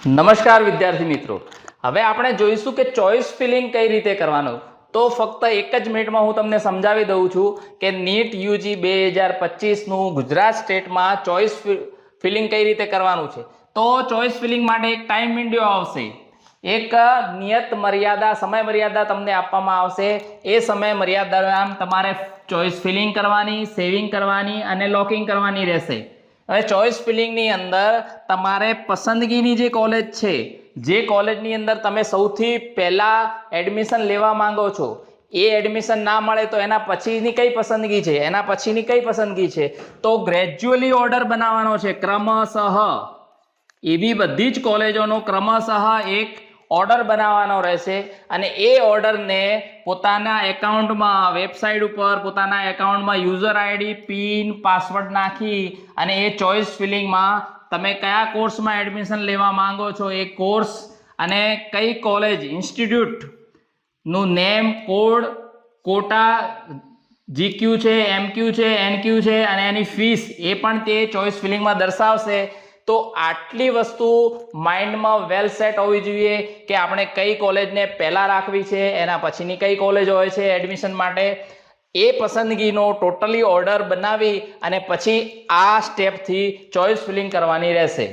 નમસ્કાર વિદ્યાર્થી મિત્રો, હવે આપણે જોઈશું કે ચોઇસ ફિલિંગ કઈ રીતે કરવાનું. તો ફક્ત એક જ મિનિટમાં હું તમને સમજાવી દઉં છું કે નીટ યુજી 2025 નું ગુજરાત સ્ટેટમાં ચોઇસ ફિલિંગ કઈ રીતે કરવાનું છે. તો ચોઇસ ફિલિંગ માટે એક ટાઈમ વિન્ડો આવશે, એક નિયત મર્યાદા સમય મર્યાદા તમને આપવામાં આવશે. એ સમય મર્યાદા દરમિયાન તમારે ચોઇસ ફિલિંગ કરવાની, સેવિંગ કરવાની અને લોકિંગ કરવાની રહેશે. હવે ચોઇસ ફિલિંગની અંદર તમારે પસંદગીની જે કોલેજ છે, જે કોલેજની અંદર તમે સૌથી પહેલા એડમિશન લેવા માંગો છો, એ એડમિશન ના મળે તો એના પછીની કઈ પસંદગી છે, એના પછીની કઈ પસંદગી છે, તો ગ્રેજ્યુઅલી ઓર્ડર બનાવવાનો છે ક્રમશઃ. એવી બધી જ કોલેજોનો ક્રમશઃ એક ઓર્ડર બનાવવાનો રહેશે અને એ ઓર્ડરને પોતાના એકાઉન્ટમાં, વેબસાઇટ ઉપર પોતાના એકાઉન્ટમાં યુઝર આઈડી, પિન, પાસવર્ડ નાખી અને એ ચોઇસ ફિલિંગમાં તમે કયા કોર્સમાં એડમિશન લેવા માંગો છો, એ કોર્સ અને કઈ college, ઇન્સ્ટિટ્યૂટનું name, code, quota, GQ છે, એમક્યુ છે, એનક્યુ છે અને એની ફીસ એ પણ તે ચોઇસ ફિલિંગમાં દર્શાવશે. તો આટલી વસ્તુ માઇન્ડમાં વેલ સેટ હોવી જોઈએ કે આપણે કઈ કોલેજને પહેલાં રાખવી છે, એના પછીની કઈ કોલેજ હોય છે એડમિશન માટે. એ પસંદગીનો ટોટલી ઓર્ડર બનાવી અને પછી આ સ્ટેપથી ચોઇસ ફિલિંગ કરવાની રહેશે.